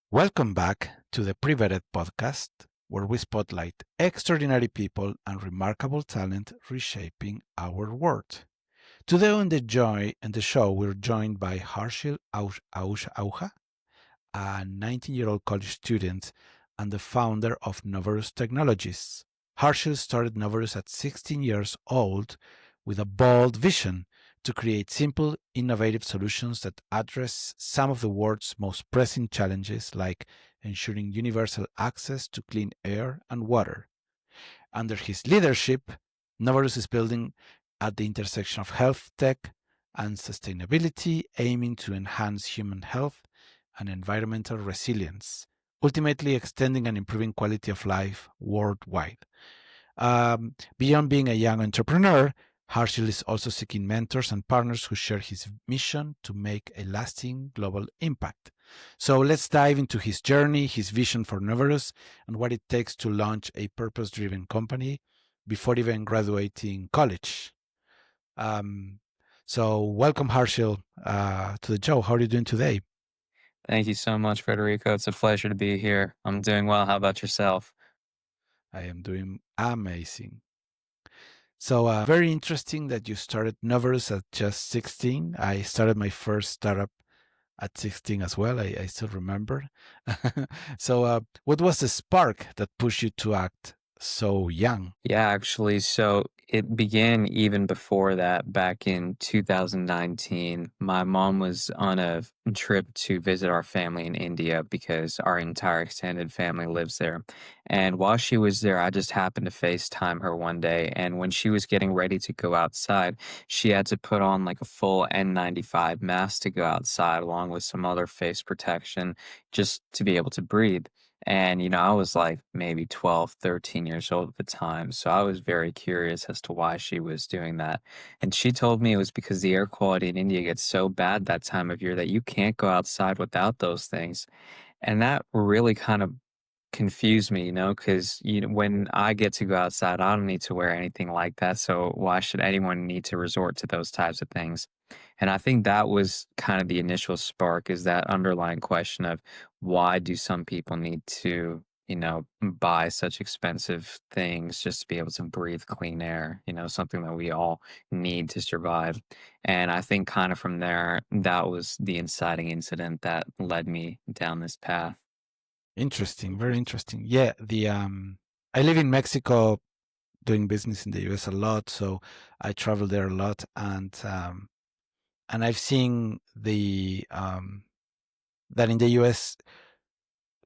Welcome back to the PreVetted Podcast, where we spotlight extraordinary people and remarkable talent reshaping our world. Today on the show, we're joined by Harshil Ahuja, a 19-year-old college student and the founder of Novarus Technologies. Harshil started Novarus at 16 years old with a bold vision to create simple, innovative solutions that address some of the world's most pressing challenges, like ensuring universal access to clean air and water. Under his leadership, Novarus is building at the intersection of health tech and sustainability, aiming to enhance human health and environmental resilience, ultimately extending and improving quality of life worldwide. Beyond being a young entrepreneur, Harshil is also seeking mentors and partners who share his mission to make a lasting global impact. So let's dive into his journey, his vision for Novarus, and what it takes to launch a purpose driven company before even graduating college. Um, so, welcome, Harshil, to the show. How are you doing today? Thank you so much, Federico. It's a pleasure to be here. I'm doing well. How about yourself? I am doing amazing. So, very interesting that you started Novarus at just 16. I started my first startup at 16 as well. I still remember. So, what was the spark that pushed you to act so young? Yeah, actually, so it began even before that back in 2019. My mom was on a trip to visit our family in India because our entire extended family lives there. And while she was there, I just happened to FaceTime her one day. And when she was getting ready to go outside, she had to put on like a full N95 mask to go outside, along with some other face protection just to be able to breathe. And, I was like maybe 12, 13 years old at the time. So I was very curious as to why she was doing that. And she told me it was because the air quality in India gets so bad that time of year that you can't go outside without those things. And that really kind of confuse me, because when I get to go outside, I don't need to wear anything like that. So why should anyone need to resort to those types of things? And I think that was kind of the initial spark is that underlying question of why do some people need to, buy such expensive things just to be able to breathe clean air, something that we all need to survive. And I think kind of from there, that was the inciting incident that led me down this path. Interesting, very interesting. Yeah, the I live in Mexico, doing business in the US a lot, so I travel there a lot, and I've seen the that in the US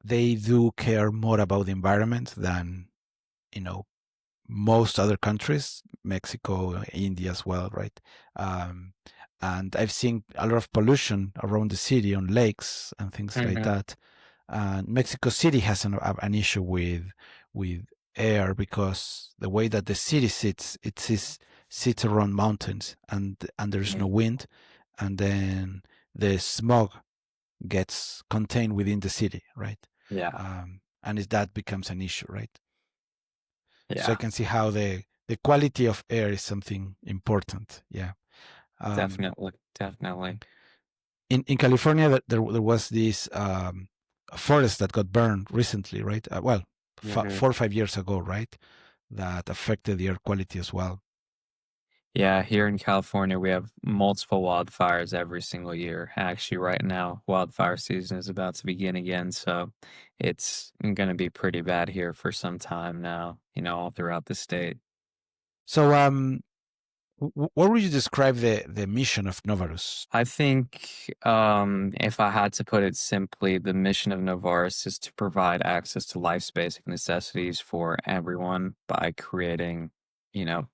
they do care more about the environment than you know most other countries, Mexico, India as well, right? Um, and I've seen a lot of pollution around the city on lakes and things like Mhm. that. And Mexico City has an issue with air because the way that the city sits around mountains and there's no Mhm. wind, and then the smog gets contained within the city, right? Yeah. And that becomes an issue, right? So I Yeah. can see how the quality of air is something important. Yeah. Um, Definitely. Definitely. in California, there was this forest that got burned recently, right? Well, Mhm. 4 or 5 years ago, right? That affected the air quality as well. Yeah, here in California, we have multiple wildfires every single year. Actually, right now, wildfire season is about to begin again, so it's going to be pretty bad here for some time now, all throughout the state. So, what would you describe the mission of Novarus? I think if I had to put it simply, the mission of Novarus is to provide access to life's basic necessities for everyone by creating, you know,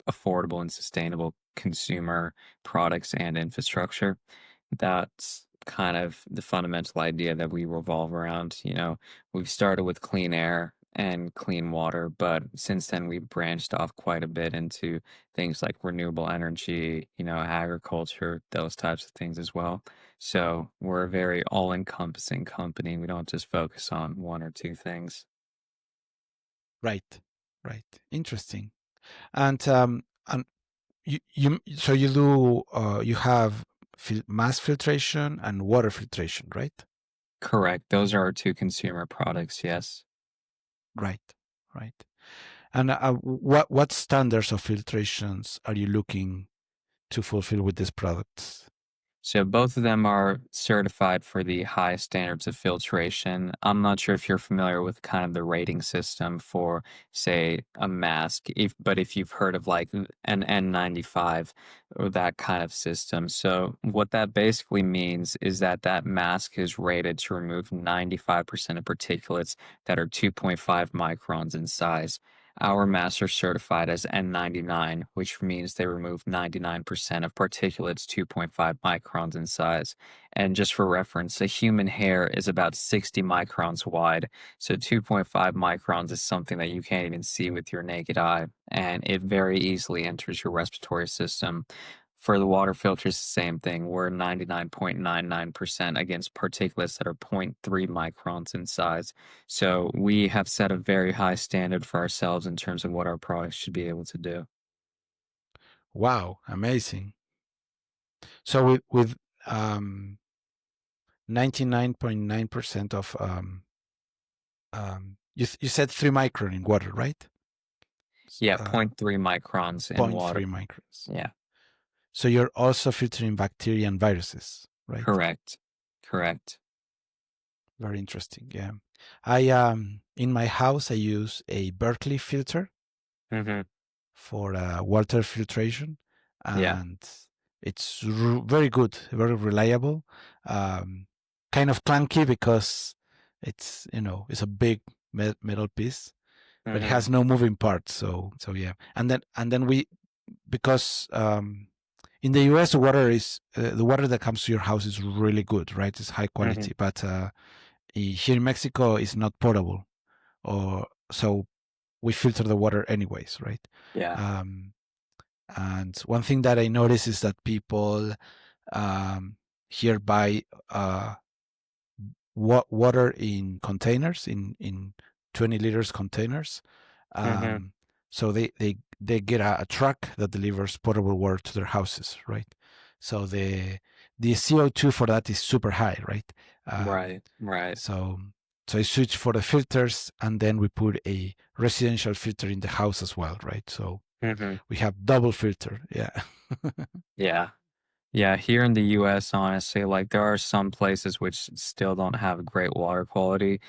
affordable and sustainable consumer products and infrastructure. That's kind of the fundamental idea that we revolve around. We've started with clean air and clean water, but since then we've branched off quite a bit into things like renewable energy, agriculture, those types of things as well. So we're a very all encompassing company. We don't just focus on one or two things. Right, right. Interesting. And so you do you have mass filtration and water filtration, right? Correct. Those are our two consumer products, yes. Right, right. And what standards of filtrations are you looking to fulfill with these products? So both of them are certified for the highest standards of filtration. I'm not sure if you're familiar with kind of the rating system for, say, a mask, but if you've heard of like an N95 or that kind of system. So what that basically means is that that mask is rated to remove 95% of particulates that are 2.5 microns in size. Our masks are certified as N99, which means they remove 99% of particulates 2.5 microns in size. And just for reference, a human hair is about 60 microns wide. So 2.5 microns is something that you can't even see with your naked eye. And it very easily enters your respiratory system. For the water filters, the same thing. We're 99.99% against particulates that are zero point 0.3 microns in size. So we have set a very high standard for ourselves in terms of what our products should be able to do. Wow, amazing. So with 99.9% of you said 3 micron in water, right? Yeah, zero point 0.3 microns Zero in point water. 0.3 microns. Yeah, So you're also filtering bacteria and viruses, right? correct. Correct. Very interesting. Yeah. I in my house I use a Berkeley filter Hmm. for water filtration, Yeah. and it's very good, very reliable. Um, kind of clunky because it's a big metal piece, but it Hmm. has no moving parts. So yeah, and then we because in the U.S. the water that comes to your house is really good, right? It's high Hmm. quality, but here in Mexico it's not potable, or so we filter the water anyways, right? Yeah. Um, and one thing that I notice is that people here buy water in containers, in 20 liters containers. Hmm. Um, so they get a truck that delivers potable water to their houses, right? So the CO2 for that is super high, right? Um, Right. Right. so so I switch for the filters, and then we put a residential filter in the house as well, right? So Hmm. we have double filter. Yeah. Yeah. Yeah, here in the US, honestly, like there are some places which still don't have great water quality.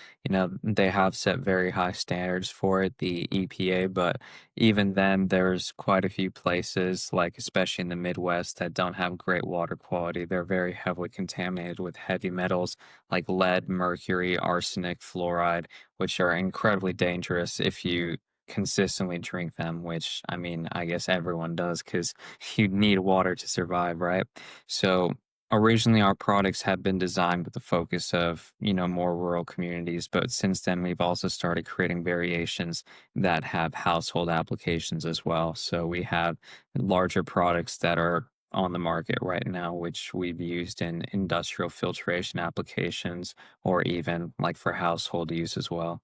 They have set very high standards for it, the EPA, but even then, there's quite a few places, like especially in the Midwest, that don't have great water quality. They're very heavily contaminated with heavy metals like lead, mercury, arsenic, fluoride, which are incredibly dangerous if you consistently drink them, which I mean, I guess everyone does because you need water to survive, right? So originally our products had been designed with the focus of, more rural communities, but since then we've also started creating variations that have household applications as well. So we have larger products that are on the market right now, which we've used in industrial filtration applications or even like for household use as well.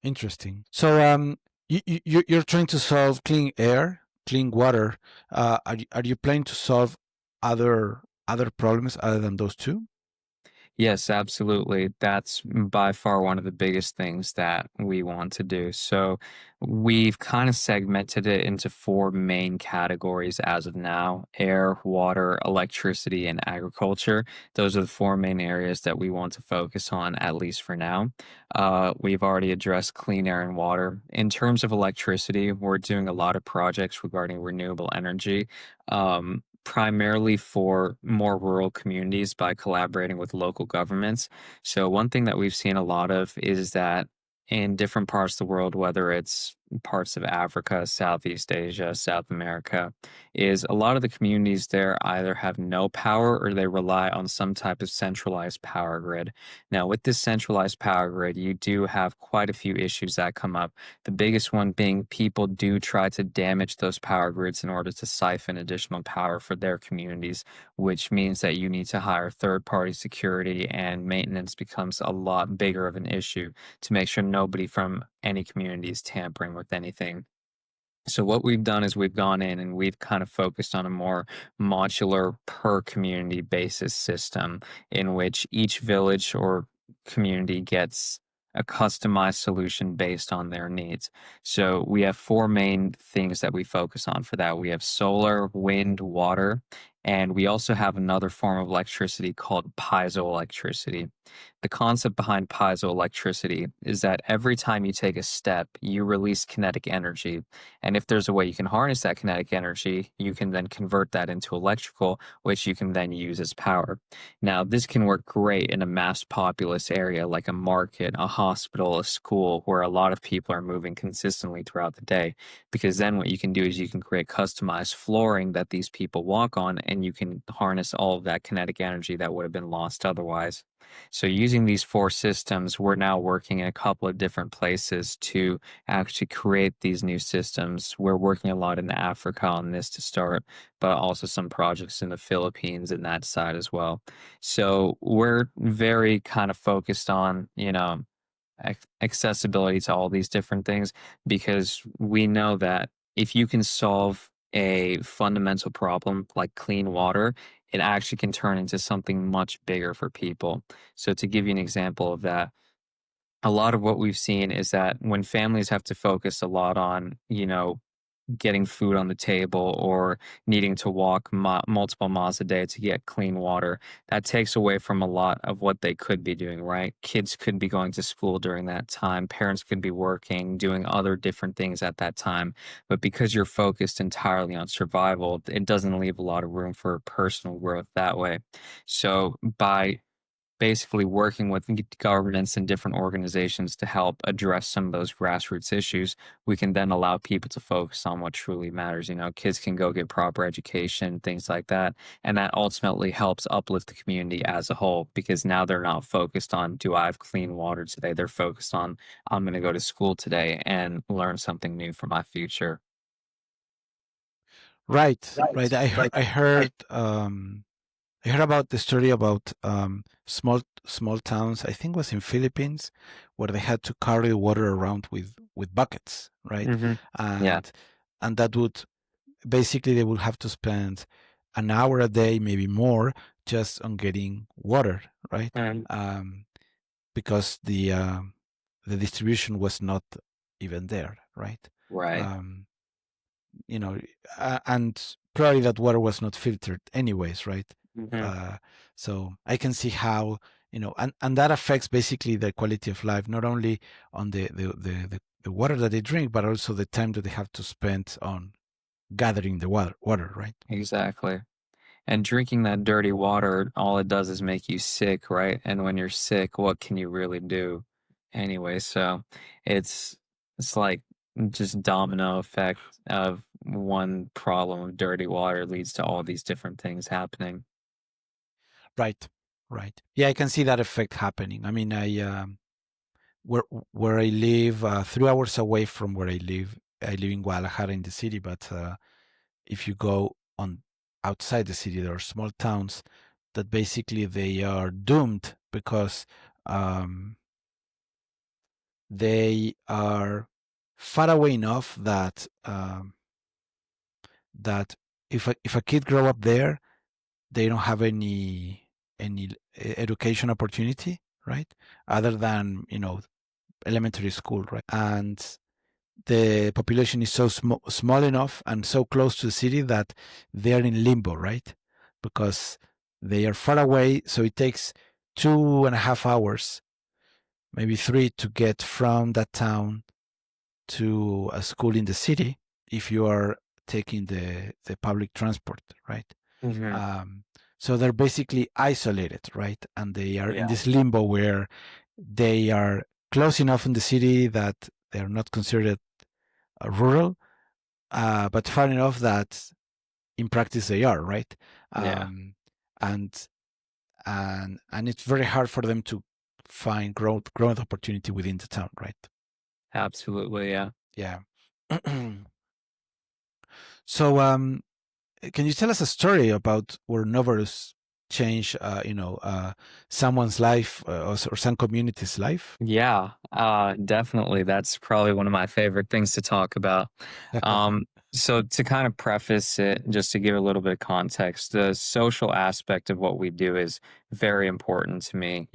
Interesting. So you're trying to solve clean air, clean water. Are you planning to solve other problems other than those two? Yes, absolutely. That's by far one of the biggest things that we want to do. So, we've kind of segmented it into four main categories as of now: air, water, electricity, and agriculture. Those are the four main areas that we want to focus on, at least for now. We've already addressed clean air and water. In terms of electricity, we're doing a lot of projects regarding renewable energy. Primarily for more rural communities by collaborating with local governments. So, one thing that we've seen a lot of is that in different parts of the world, whether it's parts of Africa, Southeast Asia, South America, is a lot of the communities there either have no power or they rely on some type of centralized power grid. Now, with this centralized power grid, you do have quite a few issues that come up. The biggest one being people do try to damage those power grids in order to siphon additional power for their communities, which means that you need to hire third party security and maintenance becomes a lot bigger of an issue to make sure nobody from any community is tampering with anything. So what we've done is we've gone in and we've kind of focused on a more modular per community basis system in which each village or community gets a customized solution based on their needs. So we have four main things that we focus on for that. We have solar, wind, water, and we also have another form of electricity called piezoelectricity. The concept behind piezoelectricity is that every time you take a step, you release kinetic energy, and if there's a way you can harness that kinetic energy, you can then convert that into electrical, which you can then use as power. Now, this can work great in a mass populous area like a market, a hospital, a school, where a lot of people are moving consistently throughout the day. Because then what you can do is you can create customized flooring that these people walk on, and you can harness all of that kinetic energy that would have been lost otherwise. So, using these four systems, we're now working in a couple of different places to actually create these new systems. We're working a lot in Africa on this to start, but also some projects in the Philippines and that side as well. So we're very kind of focused on, accessibility to all these different things because we know that if you can solve a fundamental problem like clean water, it actually can turn into something much bigger for people. So to give you an example of that, a lot of what we've seen is that when families have to focus a lot on, getting food on the table or needing to walk multiple miles a day to get clean water, that takes away from a lot of what they could be doing, right? Kids could be going to school during that time, parents could be working, doing other different things at that time. But because you're focused entirely on survival, it doesn't leave a lot of room for personal growth that way. So by basically working with governments and different organizations to help address some of those grassroots issues, we can then allow people to focus on what truly matters. Kids can go get proper education, things like that. And that ultimately helps uplift the community as a whole because now they're not focused on, do I have clean water today? They're focused on, I'm going to go to school today and learn something new for my future. Right, right. I heard about the story about small towns. I think it was in Philippines, where they had to carry water around with buckets, right? Hmm. Yeah. And that would basically they would have to spend an hour a day, maybe more, just on getting water, right? Um, Um, because the distribution was not even there, right? right. Um, you know, and probably that water was not filtered anyways, right? Hmm. Uh, so I can see how, and that affects basically the quality of life, not only on the water that they drink, but also the time that they have to spend on gathering the water, right? Exactly. And drinking that dirty water, all it does is make you sick, right? And when you're sick, what can you really do anyway? So it's it's like just domino effect of one problem of dirty water leads to all these different things happening. Right, right. Yeah, I can see that effect happening. I mean, where where I live, 3 hours away from where I live in Guadalajara in the city, but if you go on outside the city, there are small towns that basically they are doomed because um, they are far away enough that that if a kid grow up there, they don't have any education opportunity, right? Other than elementary school, right? And the population is so small enough and so close to the city that they are in limbo, right? Because they are far away, so it takes 2.5 hours, maybe three, to get from that town to a school in the city if you are taking the public transport, right? Hmm. Um, so they're basically isolated, right? And they are in Yeah. this limbo where they are close enough in the city that they are not considered rural, but far enough that in practice they are, right? Yeah. Um, and and it's very hard for them to find growth opportunity within the town, right? Absolutely. Yeah. Yeah. So, can you tell us a story about where Novarus? change, someone's life, or some community's life. Yeah, definitely. That's probably one of my favorite things to talk about. So to kind of preface it, just to give a little bit of context, the social aspect of what we do is very important to me.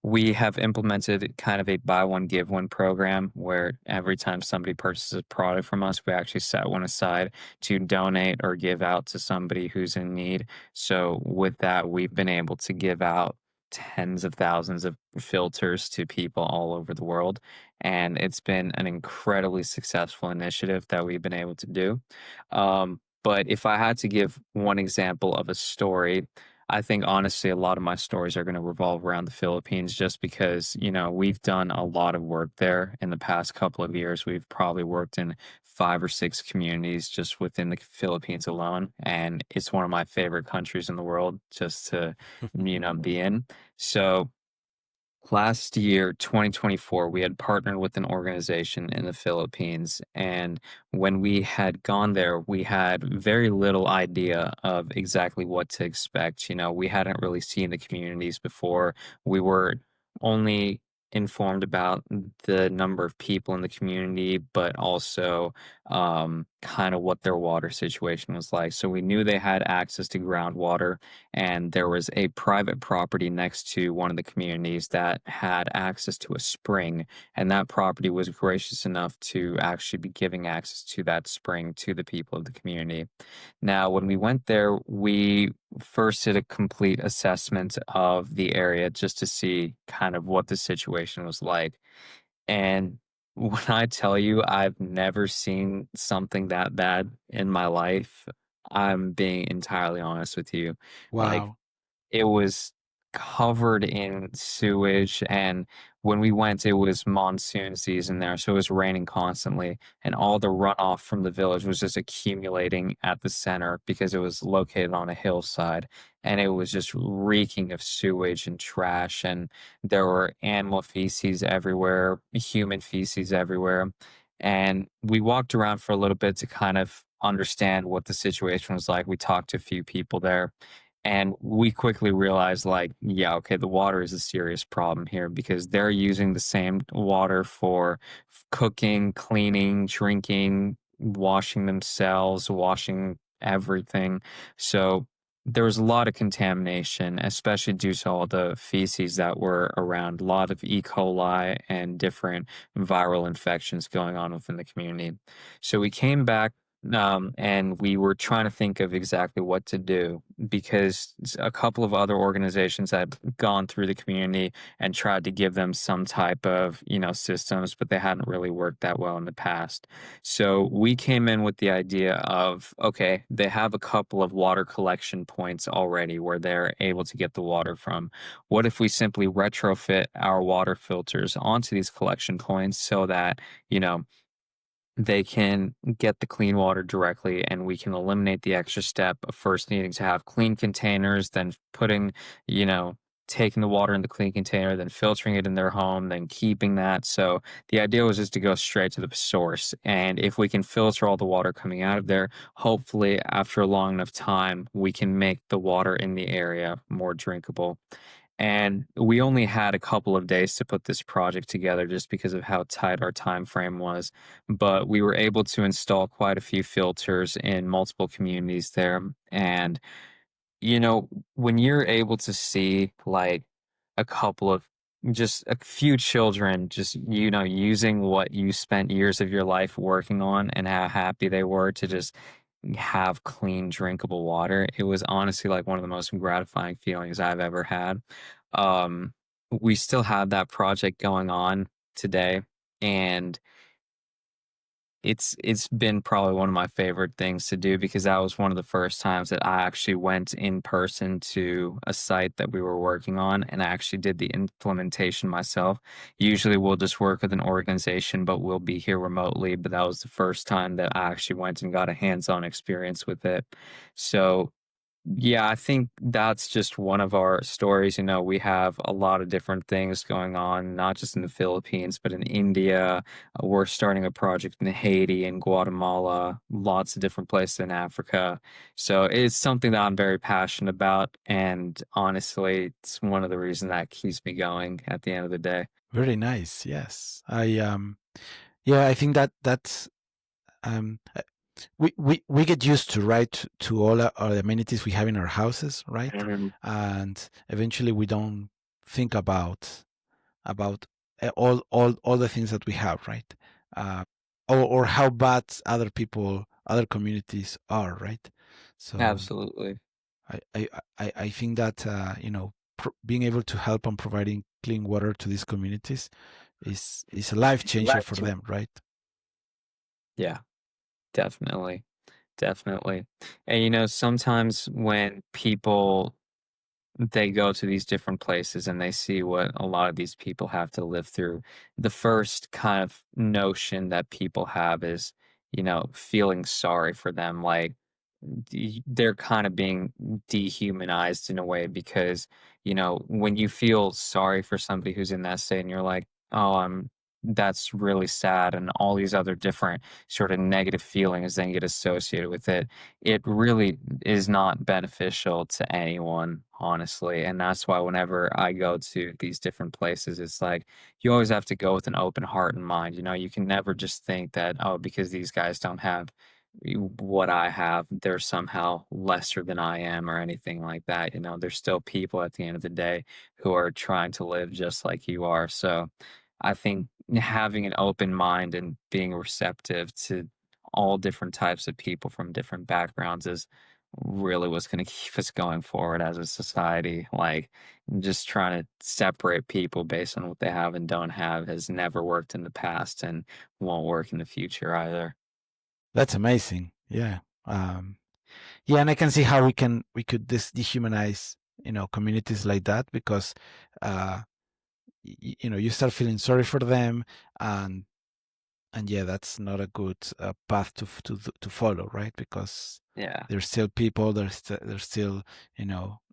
We have implemented kind of a buy one, give one program where every time somebody purchases a product from us, we actually set one aside to donate or give out to somebody who's in need. So with that, we've been able to give out tens of thousands of filters to people all over the world. And it's been an incredibly successful initiative that we've been able to do. But if I had to give one example of a story, I think honestly, a lot of my stories are going to revolve around the Philippines just because, we've done a lot of work there in the past couple of years. We've probably worked in 5 or 6 communities just within the Philippines alone. And it's one of my favorite countries in the world just to, be in. So last year, 2024, we had partnered with an organization in the Philippines. And when we had gone there, we had very little idea of exactly what to expect. We hadn't really seen the communities before. We were only informed about the number of people in the community, but also kind of what their water situation was like. So we knew they had access to groundwater, and there was a private property next to one of the communities that had access to a spring, and that property was gracious enough to actually be giving access to that spring to the people of the community. Now, when we went there, we first did a complete assessment of the area just to see kind of what the situation was like. And when I tell you I've never seen something that bad in my life, I'm being entirely honest with you. Like, Wow. it was covered in sewage, and when we went, it was monsoon season there, so it was raining constantly, and all the runoff from the village was just accumulating at the center because it was located on a hillside, and it was just reeking of sewage and trash, and there were animal feces everywhere, human feces everywhere, and we walked around for a little bit to kind of understand what the situation was like. We talked to a few people there, and we quickly realized, like, yeah, okay, the water is a serious problem here because they're using the same water for cooking, cleaning, drinking, washing themselves, washing everything. So there was a lot of contamination, especially due to all the feces that were around, a lot of E. coli and different viral infections going on within the community. So we came back, and we were trying to think of exactly what to do because a couple of other organizations had gone through the community and tried to give them some type of, systems, but they hadn't really worked that well in the past. So we came in with the idea of, okay, they have a couple of water collection points already where they're able to get the water from. What if we simply retrofit our water filters onto these collection points so that, they can get the clean water directly, and we can eliminate the extra step of first needing to have clean containers, then you know, taking the water in the clean container, then filtering it in their home, then keeping that. So the idea was just to go straight to the source. And if we can filter all the water coming out of there, hopefully after a long enough time, we can make the water in the area more drinkable. And we only had a couple of days to put this project together just because of how tight our time frame was. But we were able to install quite a few filters in multiple communities there. And, when you're able to see like a couple of just a few children just, using what you spent years of your life working on and how happy they were to just have clean, drinkable water, it was honestly like one of the most gratifying feelings I've ever had. Um, we still have that project going on today, and it's been probably one of my favorite things to do because that was one of the first times that I actually went in person to a site that we were working on, and I actually did the implementation myself. Usually we'll just work with an organization, but we'll be here remotely, but that was the first time that I actually went and got a hands-on experience with it. So Yeah, I think that's just one of our stories. We have a lot of different things going on, not just in the Philippines, but in India. We're starting a project in Haiti and Guatemala, lots of different places in Africa. So it's something that I'm very passionate about. And honestly, it's one of the reasons that keeps me going at the end of the day. Very nice. Yes. Yeah, I think that's we get used to, right, to all our amenities we have in our houses, right? Mhm. And eventually we don't think about all the things that we have, right? uh, or how bad other communities are, right? So Absolutely. I think that being able to help on providing clean water to these communities is a life changer for them, right? Yeah, definitely. Definitely. And sometimes when people they go to these different places and they see what a lot of these people have to live through, the first kind of notion that people have is, feeling sorry for them. Like they're kind of being dehumanized in a way because, when you feel sorry for somebody who's in that state and you're like, oh, that's really sad, and all these other different sort of negative feelings then get associated with it, it really is not beneficial to anyone, honestly. And that's why whenever I go to these different places, it's like you always have to go with an open heart and mind. You can never just think that, oh, because these guys don't have what I have, they're somehow lesser than I am or anything like that. There's still people at the end of the day who are trying to live just like you are. So I think having an open mind and being receptive to all different types of people from different backgrounds is really what's going to keep us going forward as a society. Like, just trying to separate people based on what they have and don't have has never worked in the past and won't work in the future either. That's amazing. Yeah. Yeah, and I can see how we could dehumanize communities like that, because uh, you start feeling sorry for them, and yeah, that's not a good path to follow, right? Because Yeah. they're still people, they're still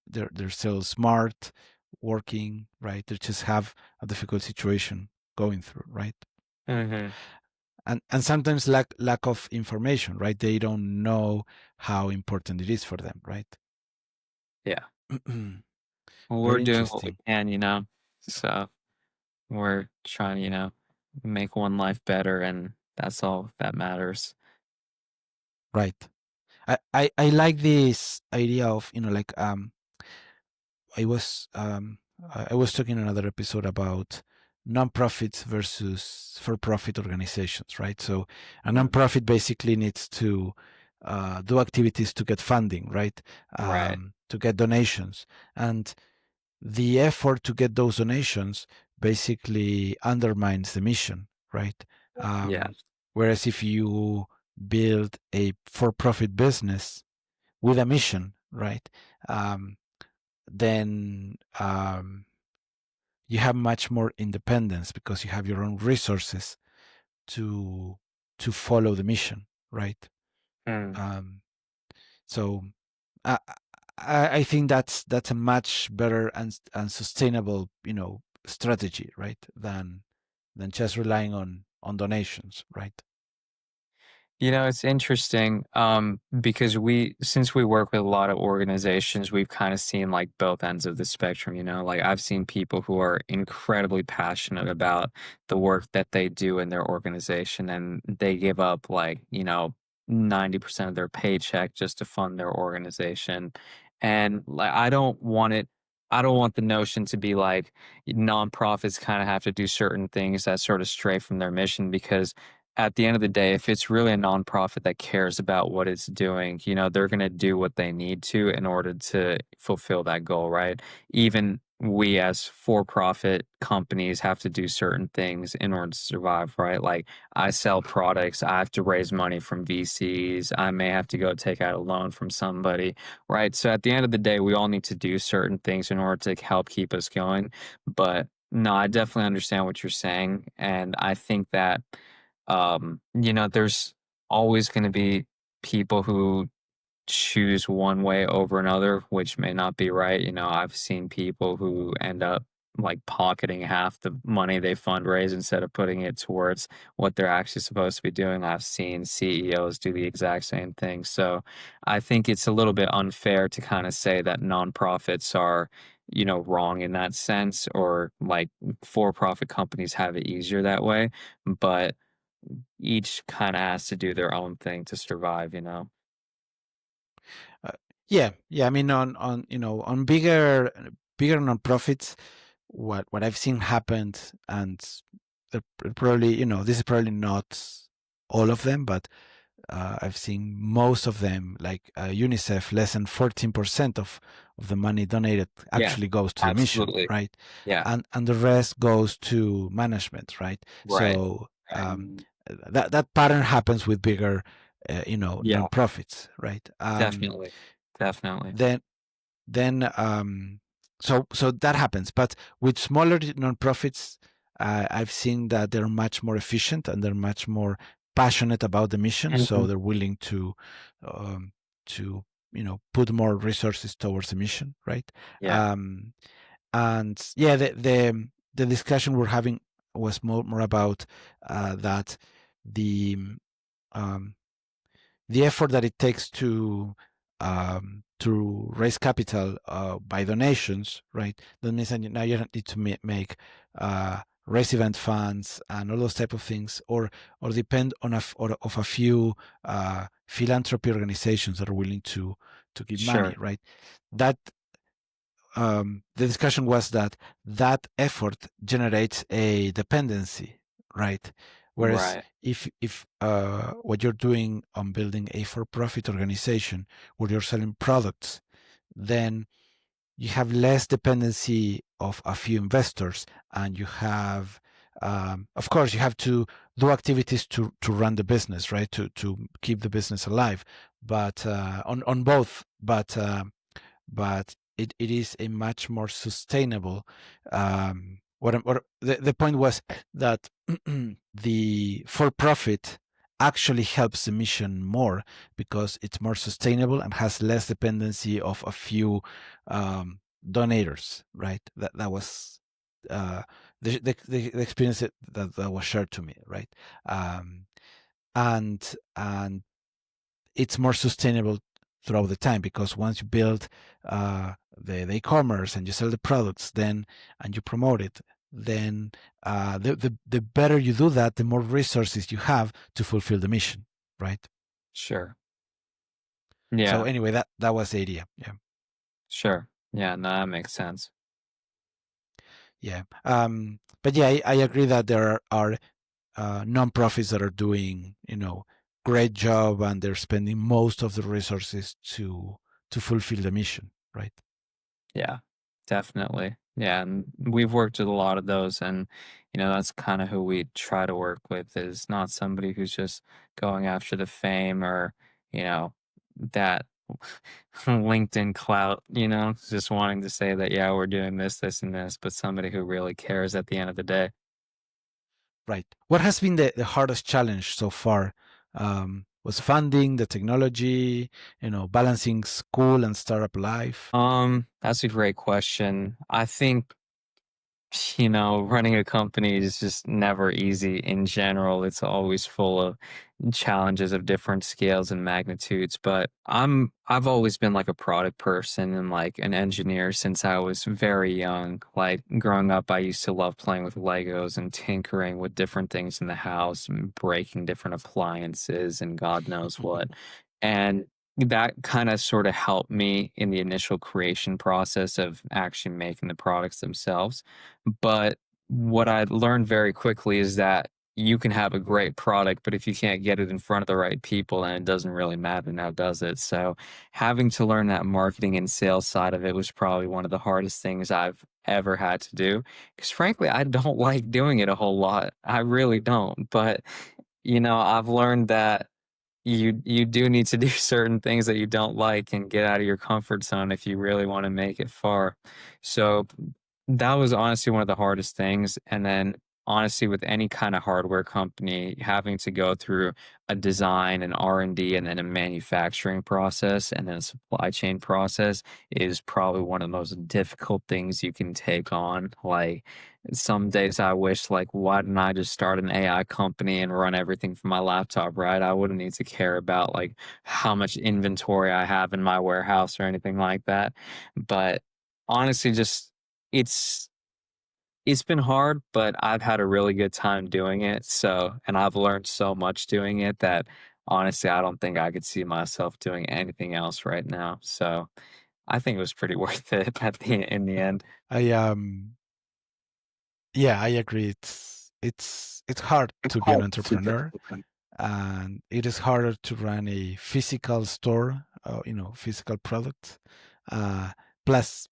they're still smart, working, right? They just have a difficult situation going through, right? Hmm. And sometimes lack of information, right? They don't know how important it is for them, right? Yeah. Well, we're Very doing what we interesting. can, so we're trying to, make one life better, and that's all that matters. Right. I like this idea of, like, I was I was talking in another episode about nonprofits versus for-profit organizations, right? So a Mhm. nonprofit basically needs to do activities to get funding, right? Right. To get donations, and the effort to get those donations basically undermines the mission, right? Yeah. Whereas if you build a for-profit business with a mission, right? Um, then you have much more independence because you have your own resources to follow the mission, right? Mm. Um, so I, I think that's a much better and sustainable strategy, right? Than just relying on donations, right? It's interesting, because since we work with a lot of organizations, we've kind of seen like both ends of the spectrum, like I've seen people who are incredibly passionate about the work that they do in their organization and they give up like, 90% of their paycheck just to fund their organization. And like, I don't want the notion to be like nonprofits kind of have to do certain things that sort of stray from their mission because at the end of the day, if it's really a nonprofit that cares about what it's doing, they're going to do what they need to in order to fulfill that goal, right? Even we as for-profit companies have to do certain things in order to survive, right? Like I sell products, I have to raise money from VCs, I may have to go take out a loan from somebody, right? So at the end of the day, we all need to do certain things in order to help keep us going. But no, I definitely understand what you're saying. And I think that there's always going to be people who choose one way over another, which may not be right. I've seen people who end up like pocketing half the money they fundraise instead of putting it towards what they're actually supposed to be doing. I've seen CEOs do the exact same thing. So I think it's a little bit unfair to kind of say that nonprofits are, wrong in that sense, or like for profit companies have it easier that way. But each kind of has to do their own thing to survive. Uh, yeah, yeah. I mean, on on bigger nonprofits, what I've seen happened, and probably this is probably not all of them, but I've seen most of them, like UNICEF, less than 14% of the money donated Yeah, actually goes to the mission, absolutely. right? Yeah, And the rest goes to management, right? right. So that pattern happens with bigger, Yeah, nonprofits, right? definitely. Definitely. Then then so that happens, but with smaller nonprofits, I've seen that they're much more efficient and they're much more passionate about the mission, so Mhm. they're willing um, to put more resources towards the mission, right? Yeah, And yeah, the discussion we're having was more about that the um, the effort that it takes to raise capital by donations, right? That means that now you don't need to make raise event funds and all those type of things, or depend on of a few philanthropy organizations that are willing to give money, sure. right? That the discussion was that that effort generates a dependency, right? Whereas Right. if what you're doing on building a for-profit organization where you're selling products, then you have less dependency of a few investors, and you have, of course, you have to do activities to run the business, right? To keep the business alive, but on both, but it is a much more sustainable. What the point was that the for profit actually helps the mission more because it's more sustainable and has less dependency of a few donators, right? That was uh, the experience that was shared to me, right? Um, and it's more sustainable throughout the time because once you build the e-commerce and you sell the products, then and you promote it, then the better you do that, the more resources you have to fulfill the mission, right? Sure. So Yeah, anyway, that was the idea. Yeah, sure. Yeah, no, that makes sense. yeah. But yeah, I agree that there are nonprofits that are doing great job and they're spending most of the resources to fulfill the mission, right? Yeah, definitely. Yeah, and we've worked with a lot of those, and that's kind of who we try to work with, is not somebody who's just going after the fame or, that LinkedIn clout, just wanting to say that, yeah, we're doing this, this, and this, but somebody who really cares at the end of the day. Right. What has been the hardest challenge so far? Was funding, the technology, balancing school and startup life? That's a great question. I think running a company is just never easy in general. It's always full of challenges of different scales and magnitudes. But I've always been like a product person and like an engineer since I was very young. Like growing up, I used to love playing with Legos and tinkering with different things in the house and breaking different appliances and God knows what. And that kind of sort of helped me in the initial creation process of actually making the products themselves. But what I learned very quickly is that you can have a great product, but if you can't get it in front of the right people, then it doesn't really matter now, does it? So having to learn that marketing and sales side of it was probably one of the hardest things I've ever had to do. Because frankly, I don't like doing it a whole lot. I really don't. But I've learned that you do need to do certain things that you don't like and get out of your comfort zone if you really want to make it far. So that was honestly one of the hardest things. And then honestly, with any kind of hardware company, having to go through a design, an R&D, and then a manufacturing process, and then a supply chain process is probably one of the most difficult things you can take on. Like, some days I wish, like, why didn't I just start an AI company and run everything from my laptop, right? I wouldn't need to care about, like, how much inventory I have in my warehouse or anything like that. But honestly, just it's it's been hard, but I've had a really good time doing it, and I've learned so much doing it that honestly, I don't think I could see myself doing anything else right now, so I think it was pretty worth it in the end. I Yeah, I agree. It's hard to be an entrepreneur, and it is harder to run a physical store, physical product, uh, plus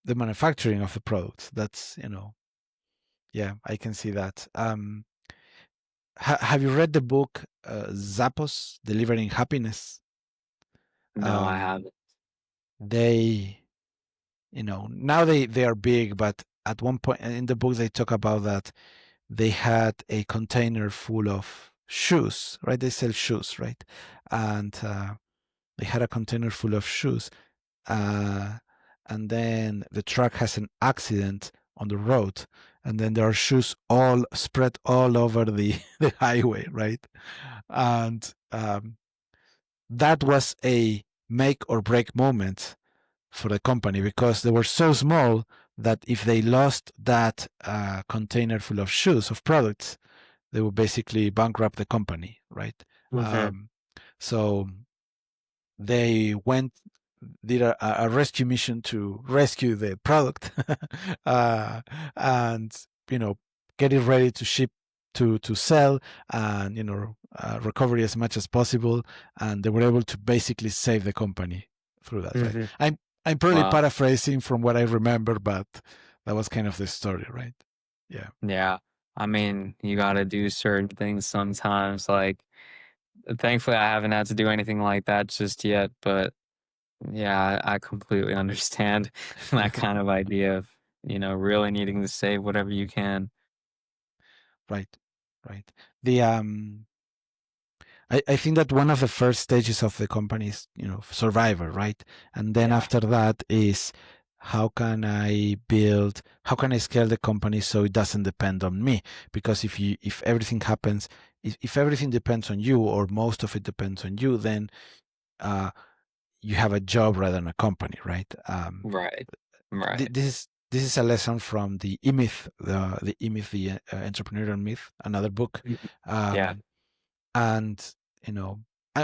the manufacturing of the product. That's yeah, I can see that. Have you read the book Zappos Delivering Happiness? No, I Um, haven't. they, now they are big, but at one point in the book they talk about that they had a container full of shoes, right? They sell shoes, right? And they had a container full of shoes. Uh, and then the truck has an accident on the road. And then there are shoes all spread all over the, the highway, right? And that was a make or break moment for the company because they were so small that if they lost that container full of shoes, of products, they would basically bankrupt the company, right? Mhm. So they did a rescue mission to rescue the product uh, and get it ready to ship to sell and recover as much as possible, and they were able to basically save the company through that, right? Mhm. I'm probably Wow. paraphrasing from what I remember, but that was kind of the story, right? Yeah. Yeah. I mean, you gotta do certain things sometimes, like, thankfully, I haven't had to do anything like that just yet, but yeah, I completely understand that kind of idea of, really needing to save whatever you can. Right, right. The I think that one of the first stages of the company is, survivor, right? And then Yeah. after that is how can I scale the company so it doesn't depend on me? Because if everything happens, if everything depends on you or most of it depends on you, then uh, you have a job rather than a company, right? Right. Right. This is a lesson from the E-Myth, the E-Myth, the Entrepreneurial Myth, another book. Mhm. Yeah. Um, and you know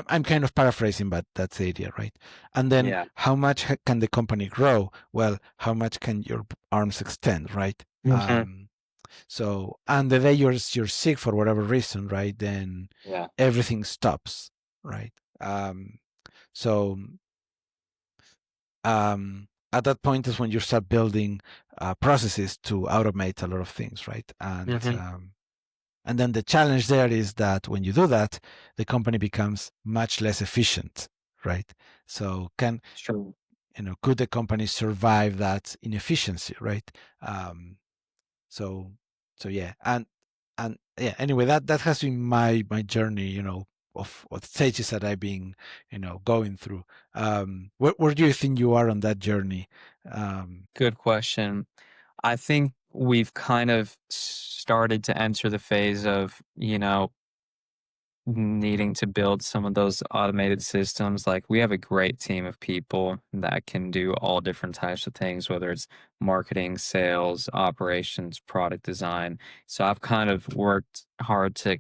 I'm kind of paraphrasing, but that's the idea, right? And then Yeah. how much can the company grow? Well, how much can your arms extend, right? Mhm. So, and the day you're sick for whatever reason, right, then Yeah. everything stops, right? So at that point is when you start building processes to automate a lot of things, right? Mhm. And then the challenge there is that when you do that, the company becomes much less efficient, right? So True. could the company survive that inefficiency, right? Um, so so yeah, and yeah. Anyway, that has been my journey, of stages that I've been, going through. Where do you think you are on that journey? Um, Good question. I think we've kind of started to enter the phase of, needing to build some of those automated systems. Like, we have a great team of people that can do all different types of things, whether it's marketing, sales, operations, product design. So I've kind of worked hard to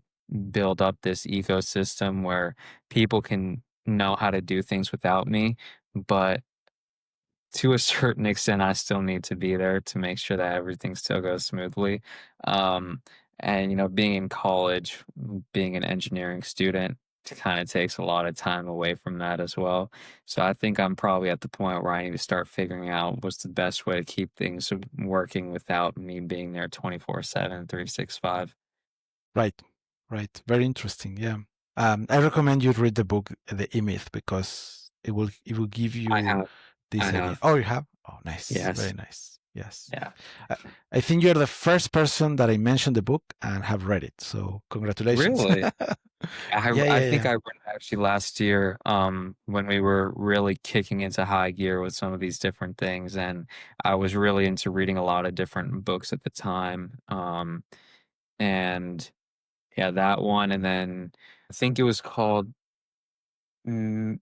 build up this ecosystem where people can know how to do things without me. But to a certain extent, I still need to be there to make sure that everything still goes smoothly. Um, and being in college, being an engineering student, kind of takes a lot of time away from that as well. So I think I'm probably at the point where I need to start figuring out what's the best way to keep things working without me being there 24/7, 365. right, right. Very interesting. Yeah. I recommend you read the book The E-Myth because it will give I you have. I this idea. have. Oh, you have? Oh, nice. Very Yes. nice. Yes. Yeah. I, I think you're the first person that I mentioned the book and have read it. So congratulations. Really? Yeah, I yeah, think yeah. I read it actually last year, when we were really kicking into high gear with some of these different things, and I was really into reading a lot of different books at the time. And yeah, that one, and then I think it was called mm,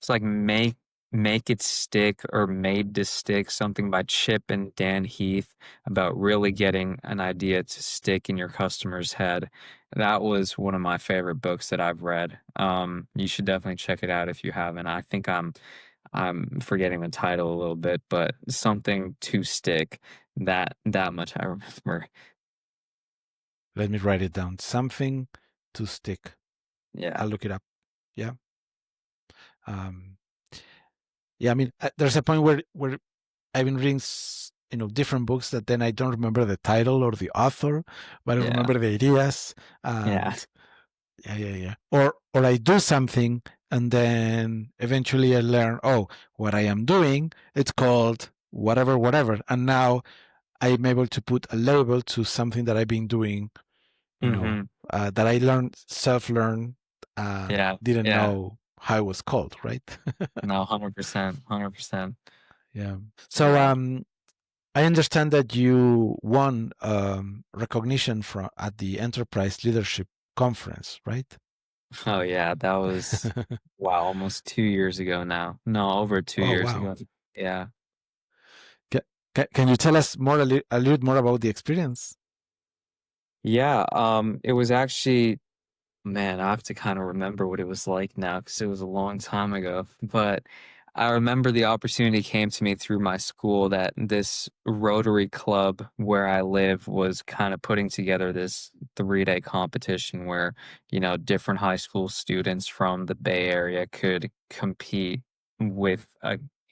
it's like Make It Stick or Made to Stick, something by Chip and Dan Heath about really getting an idea to stick in your customer's head. That was one of my favorite books that I've read. You should definitely check it out if you haven't. I think I'm forgetting the title a little bit, but something to stick. That much I remember. Let me write it down. Something to stick. Yeah. I'll look it up. Yeah. Um, yeah. I mean, there's a point where I've been reading, different books that then I don't remember the title or the author, but I Yeah. remember the ideas. Yeah. And yeah, yeah, yeah. Or I do something and then eventually I learn, oh, what I am doing, it's called whatever, whatever. And now I'm able to put a label to something that I've been doing, Mhm. that I learned, self-learned, and Yeah. didn't Yeah. know how it was called, right? No, 100%, 100%. Yeah. So Yeah. I understand that you won recognition from at the Enterprise Leadership Conference, right? Oh, yeah, that was wow, almost 2 years ago now. No, over 2 Oh, years wow. ago. Yeah. Can you tell us a little bit more about the experience? Yeah, it was actually man, I have to kinda remember what it was like now because it was a long time ago, but I remember the opportunity came to me through my school that this Rotary club where I live was kinda putting together this three-day competition where, different high school students from the Bay Area could compete with,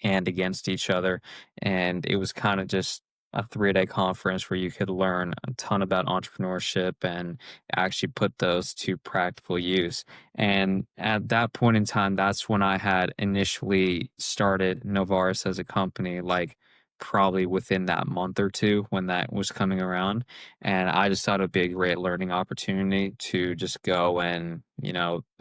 and against each other, and it was kinda just a three-day conference where you could learn a ton about entrepreneurship and actually put those to practical use. And at that point in time, that's when I had initially started Novarus as a company, like probably within that month or two when that was coming around. And I just thought it'd be a great learning opportunity to just go and,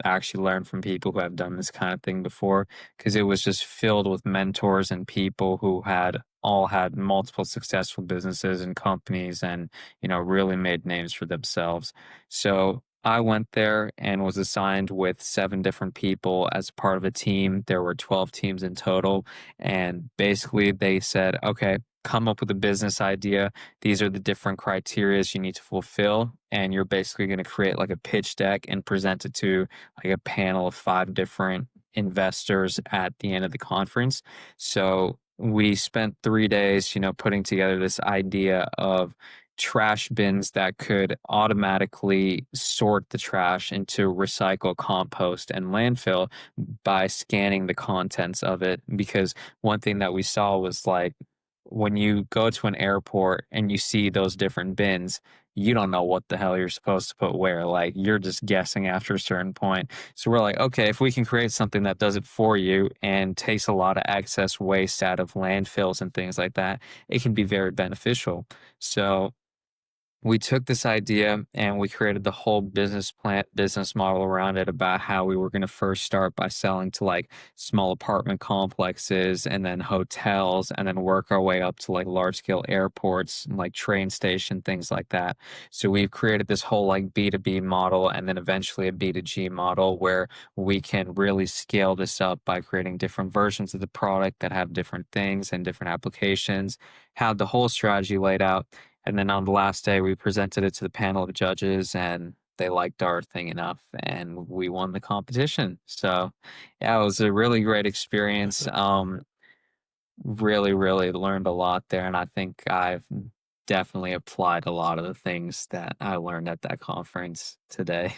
actually learn from people who have done this kind of thing before. Cause it was just filled with mentors and people who had all had multiple successful businesses and companies and, really made names for themselves. So I went there and was assigned with seven different people as part of a team. There were 12 teams in total. And basically, they said, okay, come up with a business idea. These are the different criterias you need to fulfill. And you're basically going to create like a pitch deck and present it to like a panel of five different investors at the end of the conference. So we spent 3 days, putting together this idea of trash bins that could automatically sort the trash into recycle, compost, and landfill by scanning the contents of it. Because one thing that we saw was like when you go to an airport and you see those different bins, you don't know what the hell you're supposed to put where. Like you're just guessing after a certain point. So we're like, okay, if we can create something that does it for you and takes a lot of excess waste out of landfills and things like that, it can be very beneficial. So we took this idea and we created the whole business model around it about how we were going to first start by selling to like small apartment complexes and then hotels and then work our way up to like large scale airports like train station things like that. So we've created this whole like B2B model and then eventually a B2G model where we can really scale this up by creating different versions of the product that have different things and different applications, have the whole strategy laid out, and then on the last day, we presented it to the panel of judges, and they liked our thing enough, and we won the competition. So, yeah, it was a really great experience. Really, really learned a lot there, and I think I've definitely applied a lot of the things that I learned at that conference today.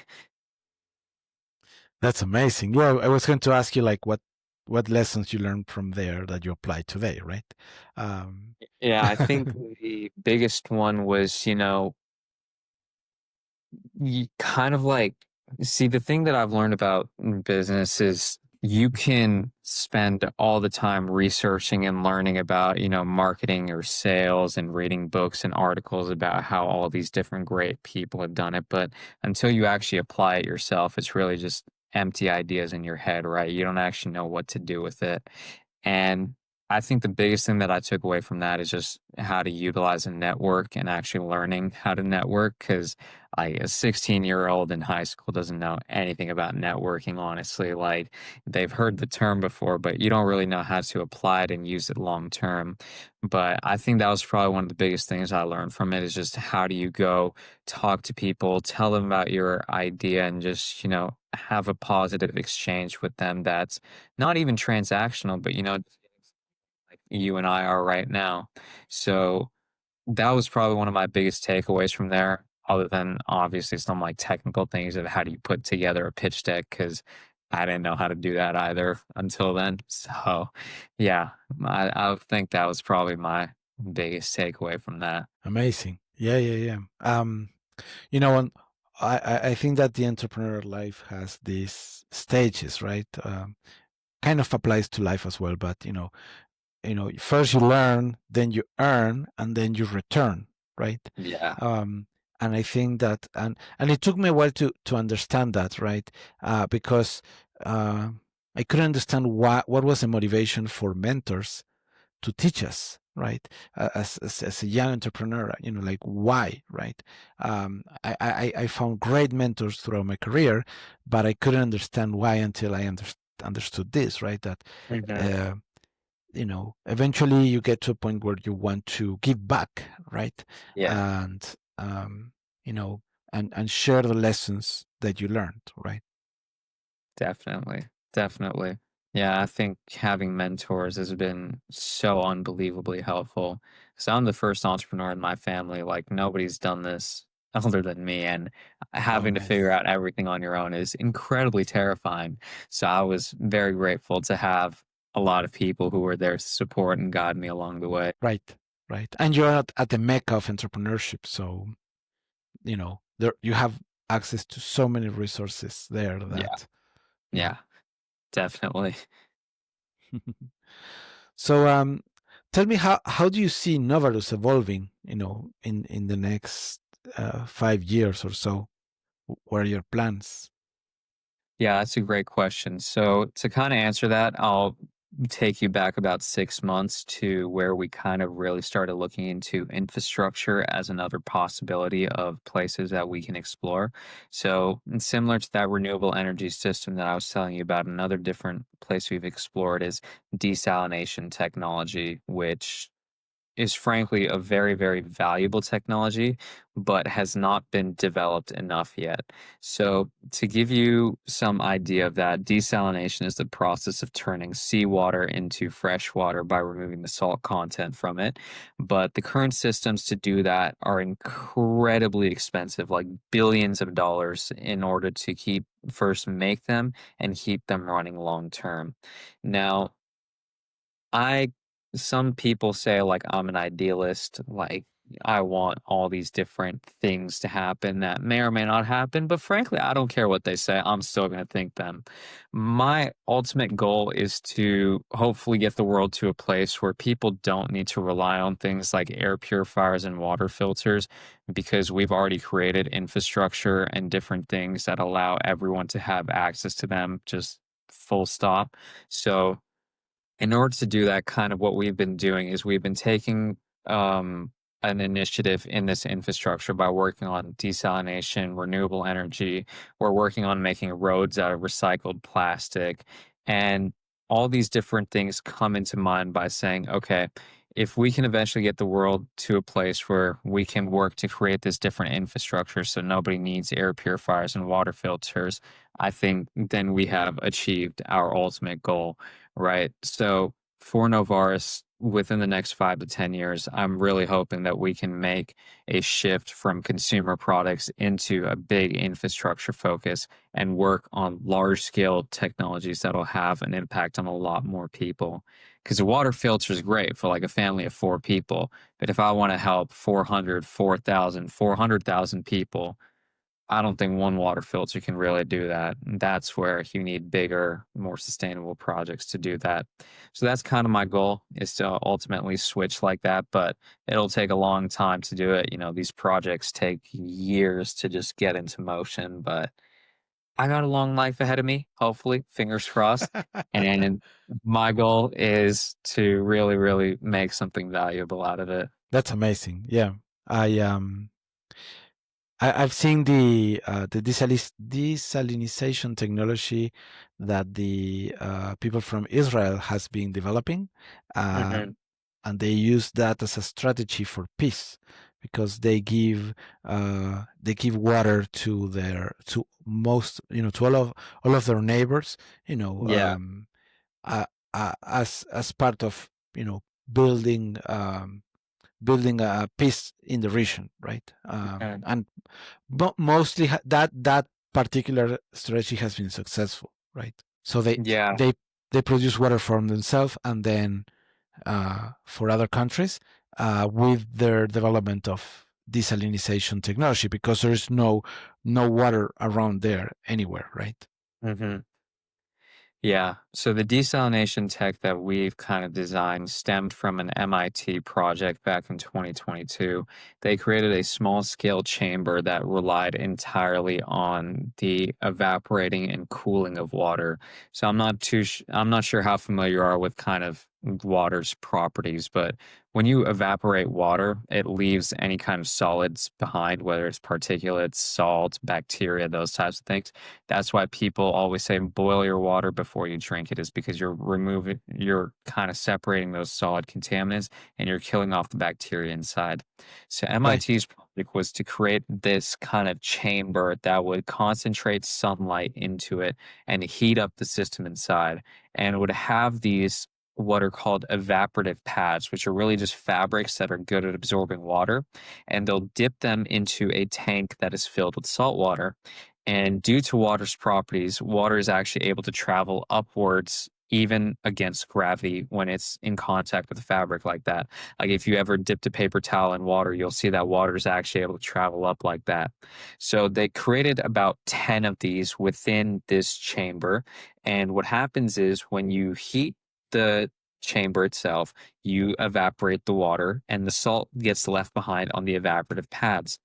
That's amazing. Yeah, I was going to ask you like what lessons you learned from there that you apply today, right? Um, Yeah, I think the biggest one was, you kind of like see the thing that I've learned about business is you can spend all the time researching and learning about, marketing or sales and reading books and articles about how all these different great people have done it. But until you actually apply it yourself, it's really just empty ideas in your head, right? You don't actually know what to do with it. And I think the biggest thing that I took away from that is just how to utilize a network and actually learning how to network. Because like a 16-year-old in high school doesn't know anything about networking, honestly. Like they've heard the term before, but you don't really know how to apply it and use it long term. But I think that was probably one of the biggest things I learned from it is just how do you go talk to people, tell them about your idea, and just, have a positive exchange with them that's not even transactional, but like you and I are right now. So that was probably one of my biggest takeaways from there, other than obviously some like technical things of how do you put together a pitch deck, because I didn't know how to do that either until then. So yeah, I would think that was probably my biggest takeaway from that. Amazing. Yeah, yeah, yeah. You know, and I think that the entrepreneurial life has these stages, right? Kind of applies to life as well, but first you learn, then you earn, and then you return, right? Yeah. Um, and I think that, and it took me a while to understand that, right? Because uh, I couldn't understand what was the motivation for mentors to teach us, right? As a young entrepreneur, like why, right? I found great mentors throughout my career, but I couldn't understand why until I understood this, right? That Mhm. uh, eventually you get to a point where you want to give back, right? Yeah. And you know, and share the lessons that you learned, right? Definitely. Definitely. Yeah, I think having mentors has been so unbelievably helpful. So I'm the first entrepreneur in my family. Like nobody's done this other than me. And Oh, having to figure nice. out everything on your own is incredibly terrifying. So I was very grateful to have a lot of people who were there to support and guide me along the way. Right, right. And you're at the mecca of entrepreneurship, so there you have access to so many resources there Yeah. that yeah. Yeah. Definitely. So tell me, how do you see Novarus evolving, in the next 5 years or so? What are your plans? Yeah, that's a great question. So, to kind of answer that, I'll take you back about 6 months to where we kind of really started looking into infrastructure as another possibility of places that we can explore. So, and similar to that renewable energy system that I was telling you about, another different place we've explored is desalination technology, which is frankly a very, very valuable technology, but has not been developed enough yet. So, to give you some idea of that, desalination is the process of turning seawater into fresh water by removing the salt content from it. But the current systems to do that are incredibly expensive, like billions of dollars, in order to make them and keep them running long term. Now, I some people say like I'm an idealist, like I want all these different things to happen that may or may not happen, but frankly, I don't care what they say. I'm still going to think them. My ultimate goal is to hopefully get the world to a place where people don't need to rely on things like air purifiers and water filters because we've already created infrastructure and different things that allow everyone to have access to them, just full stop. So, in order to do that, kind of what we've been doing is we've been taking an initiative in this infrastructure by working on desalination, renewable energy. We're working on making roads out of recycled plastic. And all these different things come into mind by saying, okay, if we can eventually get the world to a place where we can work to create this different infrastructure so nobody needs air purifiers and water filters, I think then we have achieved our ultimate goal. Right. So for Novarus, within the next 5 to 10 years, I'm really hoping that we can make a shift from consumer products into a big infrastructure focus and work on large scale technologies that'll have an impact on a lot more people. Because a water filter is great for like a family of 4 people. But if I want to help 400, 4,000, 400,000 people, I don't think one water filter can really do that. That's where you need bigger, more sustainable projects to do that. So that's kind of my goal, is to ultimately switch like that, but it'll take a long time to do it. These projects take years to just get into motion, but I got a long life ahead of me, hopefully, fingers crossed. And my goal is to really, really make something valuable out of it. That's amazing. Yeah, I I've seen the desalinization technology that the people from Israel has been developing, Hmm. and they use that as a strategy for peace because they give water to their to most to all of their neighbors, you know, Yeah. uh, as part of building building a peace in the region, right? Okay. And mostly that particular strategy has been successful, right? So Yeah. they they produce water for themselves and then for other countries with their development of desalinization technology because there's no water around there anywhere, right? Hmm. Yeah. So the desalination tech that we've kind of designed stemmed from an MIT project back in 2022. They created a small scale chamber that relied entirely on the evaporating and cooling of water. So I'm not sure how familiar you are with kind of water's properties, but when you evaporate water, it leaves any kind of solids behind, whether it's particulates, salt, bacteria, those types of things. That's why people always say boil your water before you drink it, is because you're kind of separating those solid contaminants and you're killing off the bacteria inside. So Right. MIT's project was to create this kind of chamber that would concentrate sunlight into it and heat up the system inside. And it would have these what are called evaporative pads, which are really just fabrics that are good at absorbing water. And they'll dip them into a tank that is filled with salt water. And due to water's properties, water is actually able to travel upwards even against gravity when it's in contact with the fabric like that. Like if you ever dipped a paper towel in water, you'll see that water is actually able to travel up like that. So they created about 10 of these within this chamber. And what happens is when you heat the chamber itself, you evaporate the water and the salt gets left behind on the evaporative pads.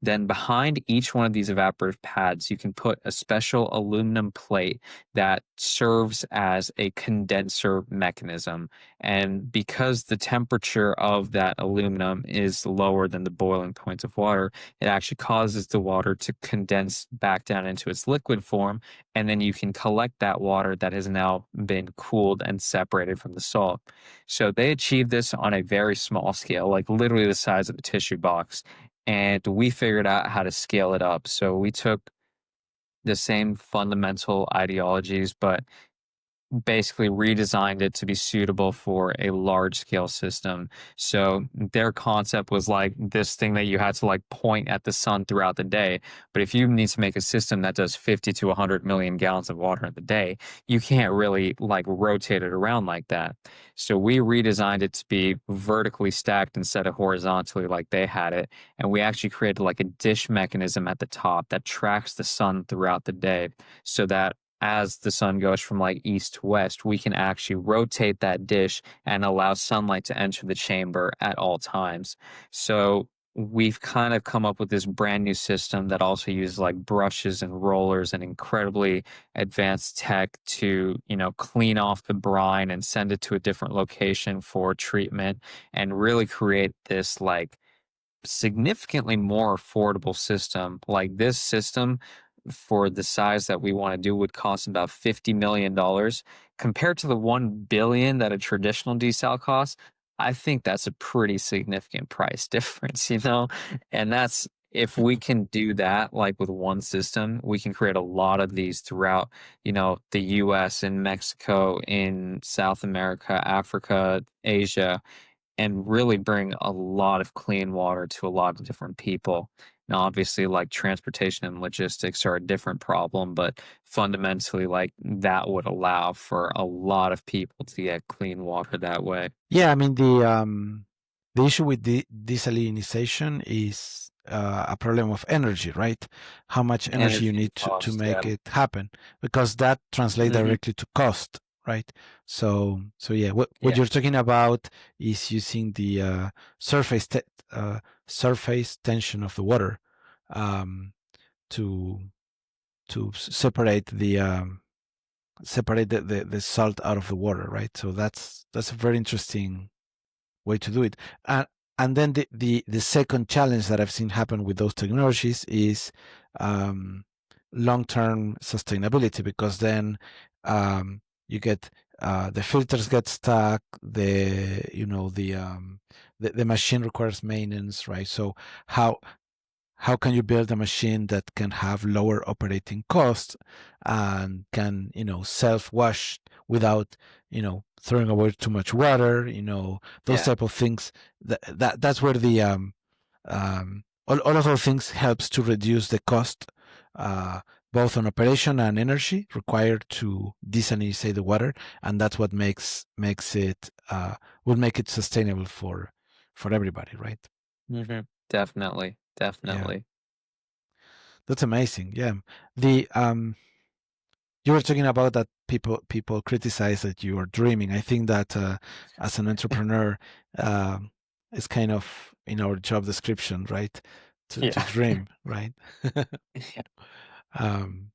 Then behind each one of these evaporative pads, you can put a special aluminum plate that serves as a condenser mechanism. And because the temperature of that aluminum is lower than the boiling point of water, it actually causes the water to condense back down into its liquid form. And then you can collect that water that has now been cooled and separated from the salt. So they achieved this on a very small scale, like literally the size of a tissue box, and we figured out how to scale it up. So we took the same fundamental ideologies, but basically redesigned it to be suitable for a large scale system. So their concept was like this thing that you had to like point at the sun throughout the day. But if you need to make a system that does 50 to 100 million gallons of water in the day, you can't really like rotate it around like that. So we redesigned it to be vertically stacked instead of horizontally like they had it. And we actually created like a dish mechanism at the top that tracks the sun throughout the day so that as the sun goes from like east to west, we can actually rotate that dish and allow sunlight to enter the chamber at all times. So we've kind of come up with this brand new system that also uses like brushes and rollers and incredibly advanced tech to, clean off the brine and send it to a different location for treatment and really create this like significantly more affordable system. Like this system for the size that we want to do would cost about $50 million compared to the 1 billion that a traditional desal costs. I think that's a pretty significant price difference. And that's if we can do that like with one system, we can create a lot of these throughout, the US and Mexico, in South America, Africa, Asia, and really bring a lot of clean water to a lot of different people. Now, obviously, like transportation and logistics are a different problem, but fundamentally, like that would allow for a lot of people to get clean water that way. Yeah, I mean the issue with the desalinization is a problem of energy, right? How much energy you Energy need and to cost, make yeah. it happen, because that translates Mhm. directly to cost, right? So yeah, what Yeah. you're talking about is using the surface surface tension of the water, um, to separate the salt out of the water, right? So that's a very interesting way to do it. And then the second challenge that I've seen happen with those technologies is um, long-term sustainability, because then you get the filters get stuck, the machine requires maintenance, right? So how how can you build a machine that can have lower operating costs and can self-wash without throwing away too much water, those Yeah. type of things. That's where the all of those things helps to reduce the cost, uh, both on operation and energy required to desalinate the water, and that's what makes it will make it sustainable for everybody, right? Mhm. Definitely, Yeah, definitely. that's amazing. Yeah, the you were talking about that people criticize that you are dreaming. I think that as an entrepreneur, um, it's kind of in our job description, right? To Yeah. dream, right? Yeah. um,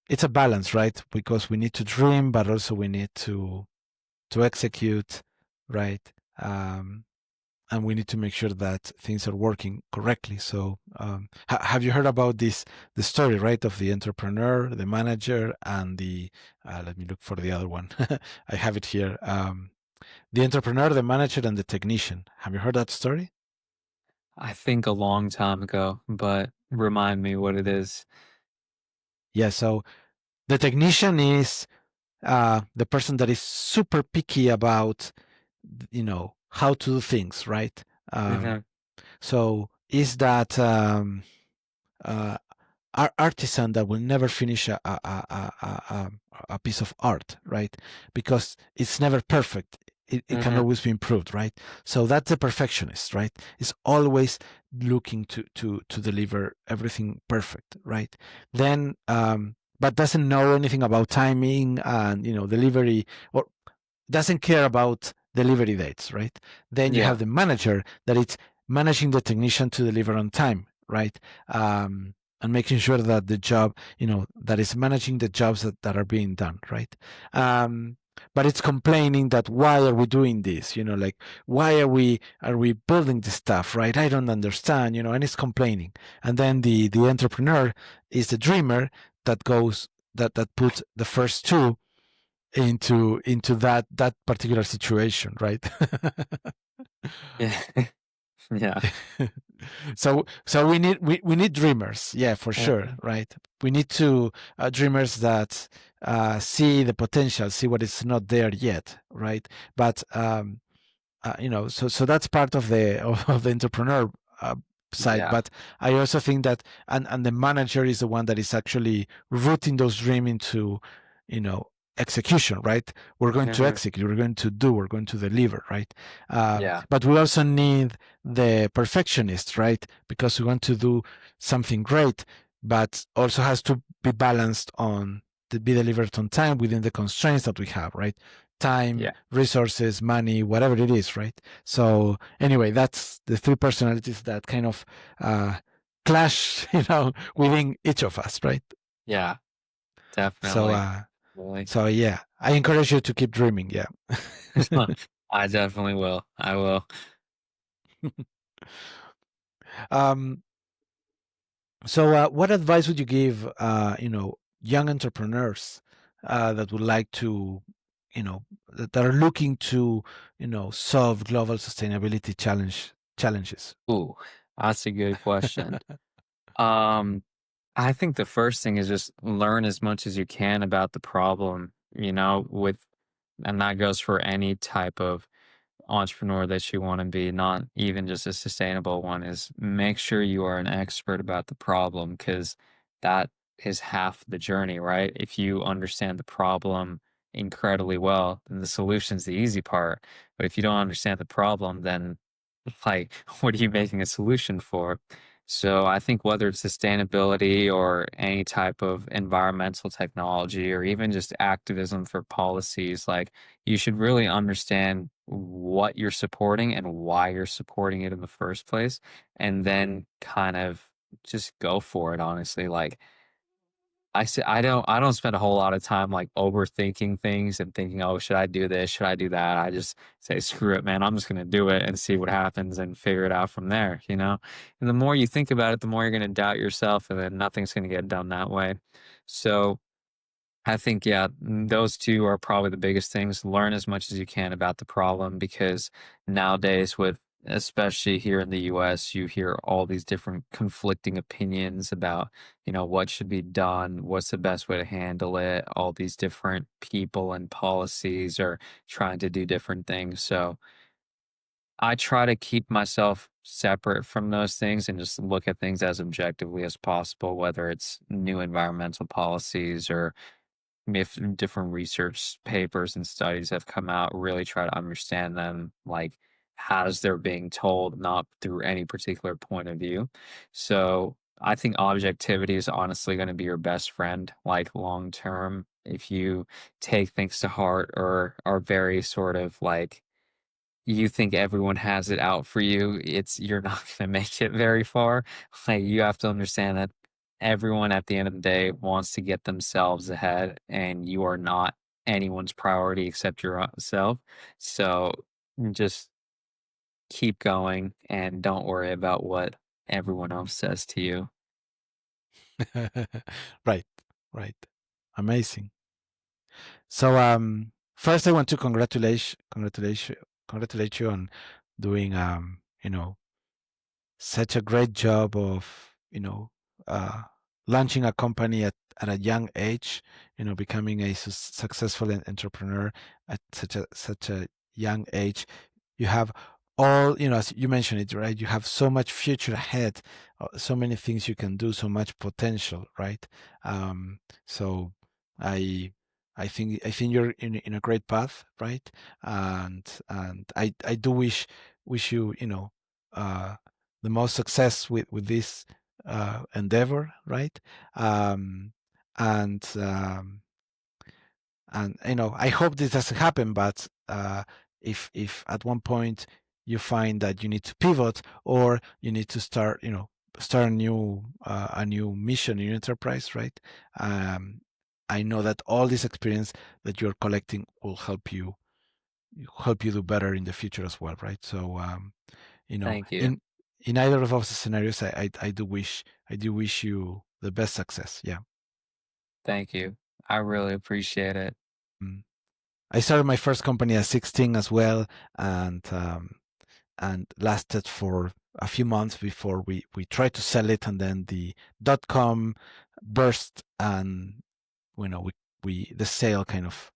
it's a balance, right? Because we need to dream, but also we need to execute, right? Um, and we need to make sure that things are working correctly. So, have you heard about the story, right, of the entrepreneur, the manager, and the let me look for the other one. I have it here. The entrepreneur, the manager, and the technician. Have you heard that story? I think a long time ago, but remind me what it is. Yeah. So the technician is the person that is super picky about how to do things, right? Mhm. So is that uh, artisan that will never finish a piece of art, right? Because it's never perfect. It can Mhm. always be improved, right? So that's a perfectionist, right? Is always looking to deliver everything perfect, right? Then, but doesn't know anything about timing and delivery, or doesn't care about delivery dates, right? Then you have Yeah. the manager that it's managing the technician to deliver on time, right? And making sure that the job, that is managing the jobs that are being done, right? But it's complaining that why are we doing this? Like why are we building this stuff, right? I don't understand, and it's complaining. And then the entrepreneur is the dreamer that goes that puts the first two into that particular situation, right? Yeah. Yeah. So we need dreamers, yeah, for sure, Mhm. right? We need to dreamers that see the potential, see what is not there yet, right? But so that's part of the of the entrepreneur uh, side. Yeah. But I also think that and the manager is the one that is actually rooting those dreams into you know execution, right? We're going to Mhm. execute, we're going to deliver, right? Yeah. But we also need the perfectionist, right? Because we want to do something great, but also has to be balanced on to be delivered on time within the constraints that we have, right? Time, Yeah. resources, money, whatever it is, right? So anyway, that's the three personalities that kind of clash, within each of us, right? Yeah. So Definitely. Really. so yeah, I encourage you to keep dreaming. Yeah. I definitely will. I will. um, so what advice would you give, young entrepreneurs that would like to, that are looking to, solve global sustainability challenges? Ooh, that's a good question. Um, I think the first thing is just learn as much as you can about the problem, and that goes for any type of entrepreneur that you want to be, not even just a sustainable one, is make sure you are an expert about the problem because that is half the journey, right? If you understand the problem incredibly well, then the solution's the easy part. But if you don't understand the problem, then like, what are you making a solution for? So I think whether it's sustainability or any type of environmental technology or even just activism for policies, like you should really understand what you're supporting and why you're supporting it in the first place, and then kind of just go for it, honestly. Like I don't spend a whole lot of time, like, overthinking things and thinking, "Oh, should I do this? Should I do that?" I just say, "Screw it, man. I'm just gonna do it and see what happens and figure it out from there," you know? And the more you think about it, the more you're gonna doubt yourself, and then nothing's gonna get done that way. So I think, yeah, those 2 are probably the biggest things. Learn as much as you can about the problem because nowadays with especially here in the US, you hear all these different conflicting opinions about, what should be done, what's the best way to handle it. All these different people and policies are trying to do different things. So I try to keep myself separate from those things and just look at things as objectively as possible, whether it's new environmental policies or if different research papers and studies have come out, really try to understand them like as they're being told, not through any particular point of view. So I think objectivity is honestly going to be your best friend, like long term. If you take things to heart or are very sort of like you think everyone has it out for you, you're not gonna make it very far. Like, you have to understand that everyone at the end of the day wants to get themselves ahead, and you are not anyone's priority except your own self. So, just keep going and don't worry about what everyone else says to you. Right, right. Amazing. So, first I want to congratulate you on doing, such a great job of, uh, launching a company at a young age, becoming a successful entrepreneur at such a young age. You have all, as you mentioned it, right? You have so much future ahead, so many things you can do, so much potential, right? So I I think you're in a great path, right? And I do wish you, uh the most success with this endeavor, right? Um, and I hope this doesn't happen, but if at one point you find that you need to pivot or you need to start a new mission, a new enterprise, right? Um, I know that all this experience that you're collecting will help you do better in the future as well, right? So you know, Thank you. in either of those scenarios, I do wish you the best success. Yeah. Thank you. I really appreciate it. Mm. I started my first company at 16 as well, and lasted for a few months before we tried to sell it, and then the .com burst, and we the sale kind of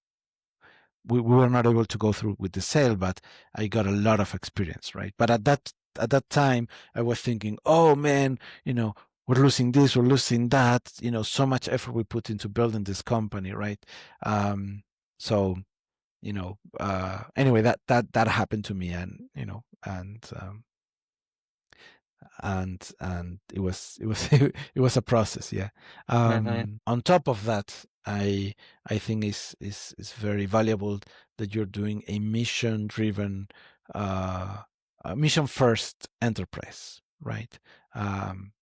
we were not able to go through with the sale, but I got a lot of experience, right? But at that time, I was thinking, oh man, we're losing this, we're losing that, so much effort we put into building this company, right? So anyway, that happened to me, and it was it was a process, yeah. Mhm. On top of that, I think is very valuable that you're doing a mission driven, a mission first enterprise, right? um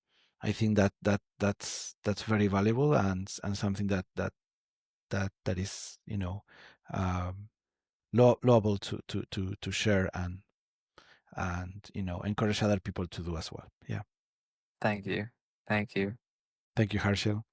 I think that's very valuable, and something that is, um laudable to share, and encourage other people to do as well. Yeah. Thank you. Thank you. Thank you, Harshil.